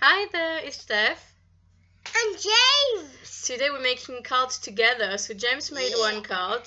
Hi there, it's Steph. And James! Today we're making cards together. So James made one card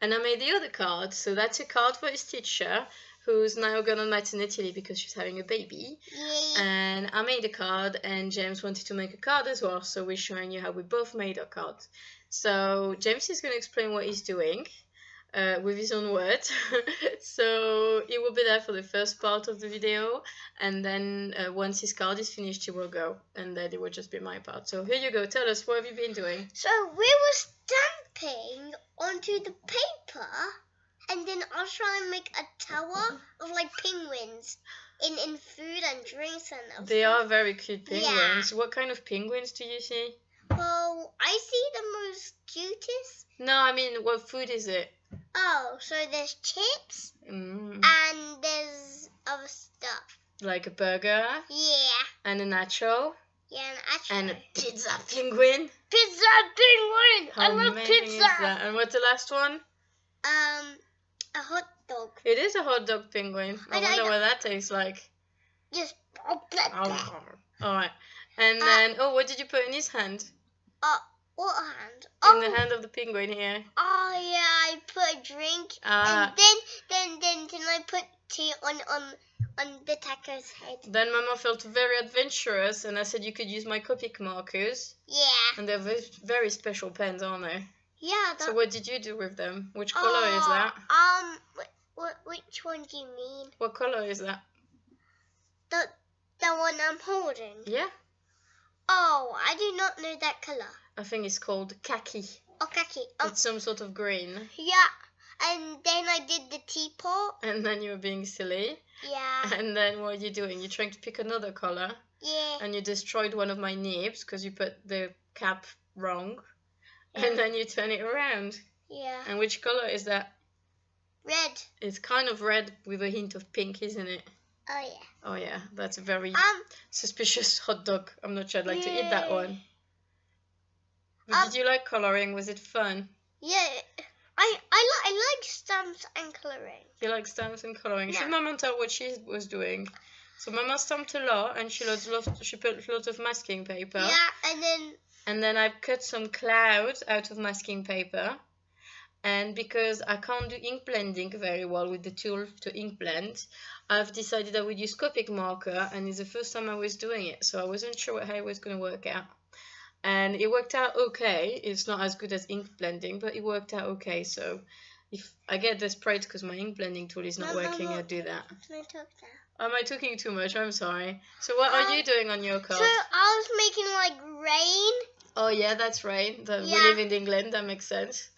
and I made the other card. So that's a card for his teacher who's now gone on maternity leave because she's having a baby. Yeah. And I made a card and James wanted to make a card as well. So we're showing you how we both made our card. So James is going to explain what he's doing. With his own words. So he will be there for the first part of the video, and then once his card is finished he will go, and then it will just be my part. So here you go, tell us, what have you been doing? So we were stamping onto the paper, and then I'll try and make a tower of like penguins in food and drinks and They are very cute penguins. Yeah. What kind of penguins do you see? Well, I see the most cutest. No, I mean, what food is it? Oh, so there's chips and there's other stuff. Like a burger? Yeah. And a nacho? Yeah, and a pizza penguin? Pizza penguin! How I love amazing pizza! Is that? And what's the last one? A hot dog. It is a hot dog penguin. I wonder what that tastes like. Just Alright. And then, what did you put in his hand? What hand? In the hand of the penguin here. Oh yeah, I put a drink, and then I put tea on the taco's head. Then Mama felt very adventurous, and I said you could use my Copic markers. Yeah. And they're very, very special pens, aren't they? Yeah. So what did you do with them? Which color is that? Which one do you mean? What color is that? The one I'm holding. Yeah. Oh, I do not know that color. I think it's called khaki. Oh, khaki. It's some sort of green. Yeah. And then I did the teapot. And then you were being silly. Yeah. And then what are you doing? You're trying to pick another color. Yeah. And you destroyed one of my nibs because you put the cap wrong. Yeah. And then you turn it around. Yeah. And which color is that? Red. It's kind of red with a hint of pink, isn't it? Oh yeah. Oh yeah, that's a very suspicious hot dog. I'm not sure I'd like to eat that one. But did you like coloring? Was it fun? Yeah. I like stamps and coloring. You like stamps and coloring? Yeah. Should Mama tell what she was doing? So Mama stamped a lot, and she put lots of masking paper. Yeah, and then I cut some clouds out of masking paper. And because I can't do ink blending very well with the tool to ink blend, I've decided I would use Copic marker, and it's the first time I was doing it, so I wasn't sure how it was going to work out. And it worked out okay. It's not as good as ink blending, but it worked out okay. So if I get desperate because my ink blending tool is not working, I'll do that. Can I talk now? Am I talking too much? I'm sorry. So what are you doing on your card? So I was making like rain. Oh yeah, that's rain. We live in England. That makes sense.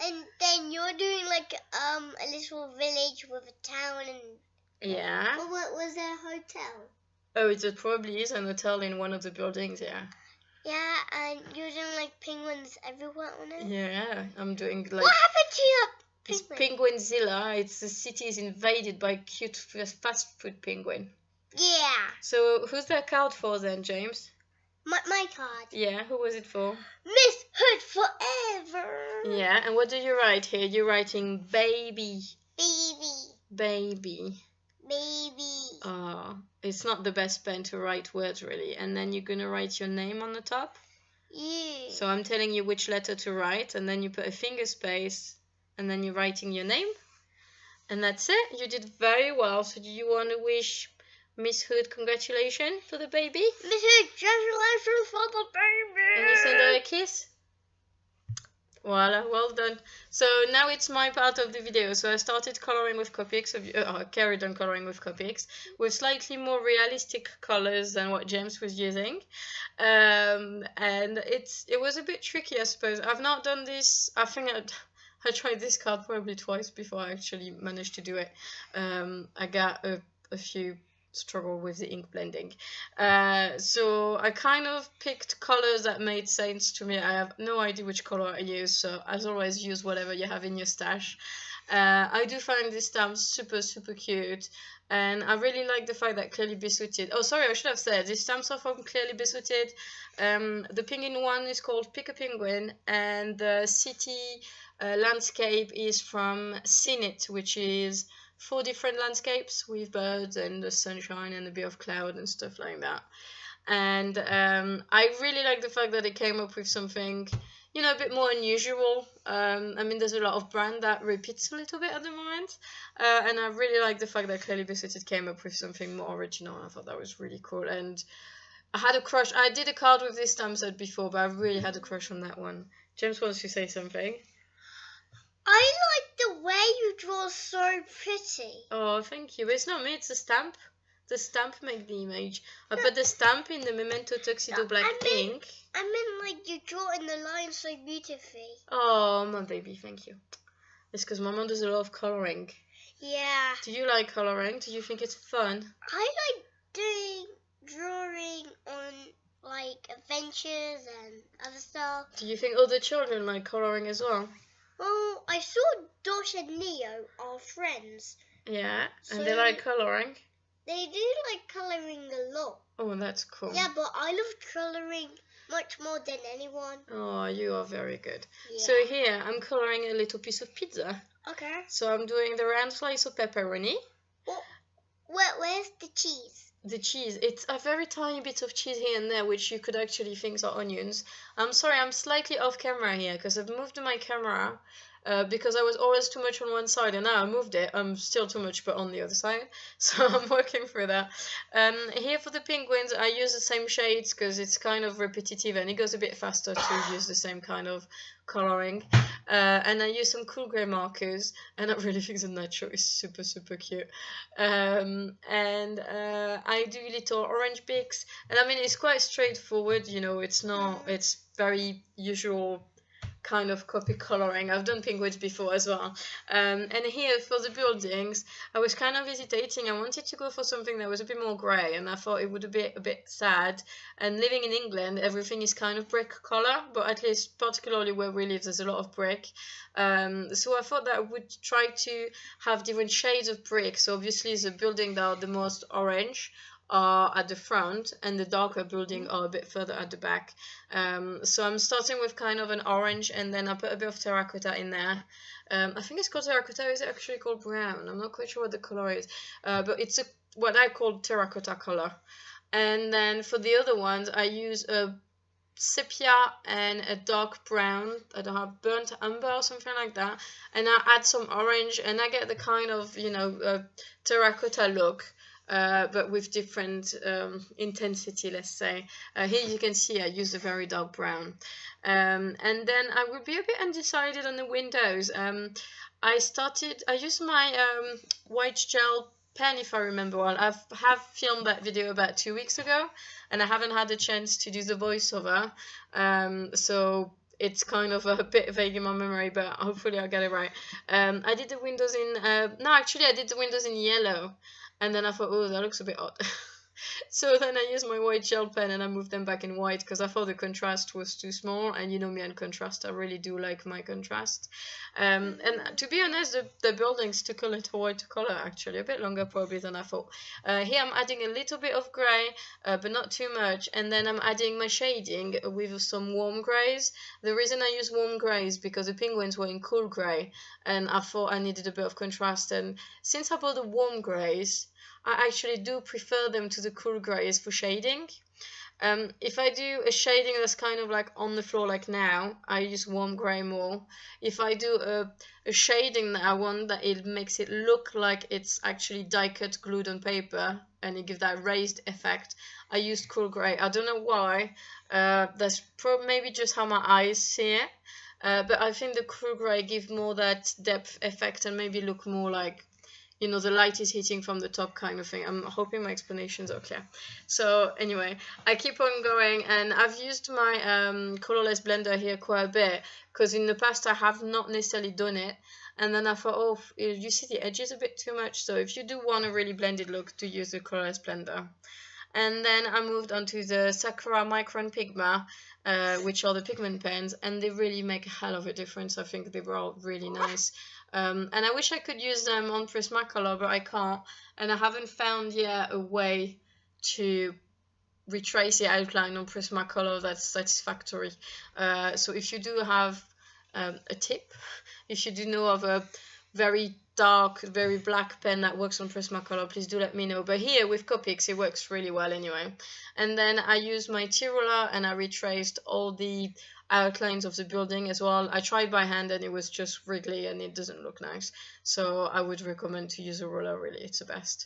And then you're doing like a little village with a town and. Yeah. Well, what was a hotel? Oh, it probably is an hotel in one of the buildings. Yeah. Yeah, and you're doing like penguins everywhere on it. Yeah, I'm doing like. What happened to your penguin? It's Penguinzilla. It's the city is invaded by cute fast food penguin. Yeah. So who's that card for then, James? My card. Yeah, who was it for? Miss Hood forever. Yeah, and what do you write here? You're writing baby. Baby. Oh, it's not the best pen to write words really. And then you're gonna write your name on the top. Yeah. So I'm telling you which letter to write, and then you put a finger space, and then you're writing your name. And that's it. You did very well. So do you want to wish Miss Hood congratulations for the baby? Miss Hood, congratulations for the baby. And you send her a kiss? Voila, well done. So now it's my part of the video. So I started coloring with Copics, carried on coloring with Copics, with slightly more realistic colors than what James was using. And it was a bit tricky, I suppose. I've not done this. I think I tried this card probably twice before I actually managed to do it. I got a few struggle with the ink blending, so I kind of picked colors that made sense to me. I have no idea which color I use, so as always use whatever you have in your stash. I do find this stamp super cute, and I really like the fact that Clearly Besotted. Oh sorry, I should have said these stamps are from Clearly Besotted. The penguin one is called Pick a Penguin, and the city landscape is from Seen It, which is 4 different landscapes with birds and the sunshine and a bit of cloud and stuff like that. and I really like the fact that it came up with something, you know, a bit more unusual. I mean, there's a lot of brand that repeats a little bit at the moment, and I really like the fact that Clearly Besotted came up with something more original. I thought that was really cool, and I had a crush. I did a card with this stamp set before, but I really had a crush on that one. James wants to say something. I like the way you draw so pretty. Oh, thank you. It's not me, it's the stamp. The stamp made the image. I put the stamp in the Memento Tuxedo black ink. I mean, like, you draw in the line so beautifully. Oh, my baby, thank you. It's because my mom does a lot of coloring. Yeah. Do you like coloring? Do you think it's fun? I like drawing on, like, adventures and other stuff. Do you think other children like coloring as well? Well, I saw Dosh and Neo are friends. Yeah, and they like coloring? They do like colouring a lot. Oh, that's cool. Yeah, but I love colouring much more than anyone. Oh, you are very good. Yeah. So here, I'm coloring a little piece of pizza. Okay. So I'm doing the round slice of pepperoni. Well, where's the cheese? The cheese, it's a very tiny bit of cheese here and there, which you could actually think are onions. I'm sorry, I'm slightly off camera here because I've moved my camera because I was always too much on one side, and now I moved it. I'm still too much, but on the other side. So I'm working through that. Here for the penguins, I use the same shades because it's kind of repetitive and it goes a bit faster to use the same kind of coloring. And I use some cool grey markers, and I really think the nacho is super, super cute. I do little orange picks, and I mean, it's quite straightforward, you know, it's not, it's very usual kind of copy coloring. I've done penguins before as well. And here for the buildings, I was kind of hesitating. I wanted to go for something that was a bit more grey, and I thought it would be a bit sad. And living in England, everything is kind of brick colour, but at least particularly where we live, there's a lot of brick. So I thought that I would try to have different shades of brick. So obviously the building that are the most orange are at the front, and the darker building are a bit further at the back. So I'm starting with kind of an orange, and then I put a bit of terracotta in there. I think it's called terracotta. Is it actually called brown? I'm not quite sure what the color is, but it's what I call terracotta color. And then for the other ones, I use a sepia and a dark brown. I don't have burnt umber or something like that, and I add some orange, and I get the kind of, you know, terracotta look. But with different intensity, let's say. Here you can see I use a very dark brown. And then I would be a bit undecided on the windows. I used my white gel pen, if I remember well. I have filmed that video about 2 weeks ago, and I haven't had a chance to do the voiceover. So it's kind of a bit vague in my memory, but hopefully I'll get it right. I did the windows in, no, actually I did the windows in yellow. And then I thought, oh, that looks a bit odd. So then I used my white gel pen and I moved them back in white because I thought the contrast was too small. And you know me and contrast, I really do like my contrast. And to be honest, the buildings took a little while to color, actually, a bit longer probably than I thought. Here I'm adding a little bit of grey, but not too much. And then I'm adding my shading with some warm greys. The reason I use warm greys is because the penguins were in cool grey, and I thought I needed a bit of contrast. And since I bought the warm greys, I actually do prefer them to the cool greys for shading. If I do a shading that's kind of like on the floor like now, I use warm grey more. If I do a shading that I want that it makes it look like it's actually die cut glued on paper and it gives that raised effect, I use cool grey. I don't know why. That's maybe just how my eyes see it. But I think the cool grey gives more that depth effect and maybe look more like, you know, the light is hitting from the top kind of thing. I'm hoping my explanation's okay. So anyway, I keep on going, and I've used my colorless blender here quite a bit because in the past I have not necessarily done it. And then I thought, oh, you see the edges a bit too much. So if you do want a really blended look, to use the colorless blender. And then I moved on to the Sakura Micron Pigma, which are the pigment pens, and they really make a hell of a difference. I think they were all really nice. And I wish I could use them on Prismacolor, but I can't. And I haven't found yet a way to retrace the outline on Prismacolor that's satisfactory. So if you do have a tip, if you do know of a very dark, very black pen that works on Prismacolor, please do let me know. But here with Copics, it works really well anyway. And then I used my T-ruler and I retraced all the outlines of the building as well. I tried by hand and it was just wriggly and it doesn't look nice. So I would recommend to use a ruler, really, it's the best.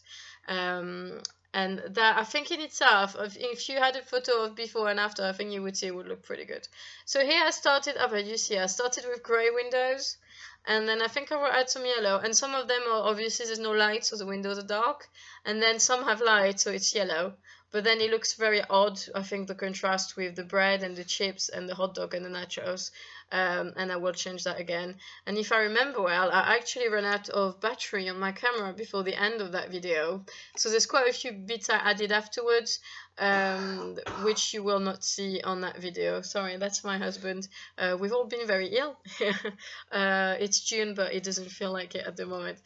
And that, I think in itself, if you had a photo of before and after, I think you would see it would look pretty good. So here I started, but you see, I started with grey windows, and then I think I will add some yellow, and some of them are obviously there's no light, so the windows are dark, and then some have light, so it's yellow. But then it looks very odd, I think, the contrast with the bread and the chips and the hot dog and the nachos. And I will change that again. And if I remember well, I actually ran out of battery on my camera before the end of that video. So there's quite a few bits I added afterwards, which you will not see on that video. Sorry, that's my husband. We've all been very ill. It's June, but it doesn't feel like it at the moment.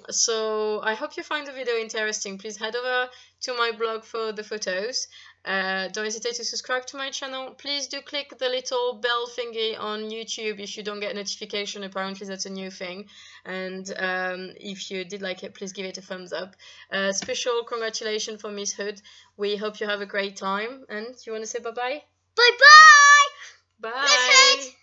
So I hope you find the video interesting. Please head over to my blog for the photos. Don't hesitate to subscribe to my channel. Please do click the little bell thingy on YouTube if you don't get a notification. Apparently that's a new thing. And if you did like it, please give it a thumbs up. Special congratulations for Miss Hood. We hope you have a great time. And you want to say bye-bye? Bye-bye! Bye! Miss Hood!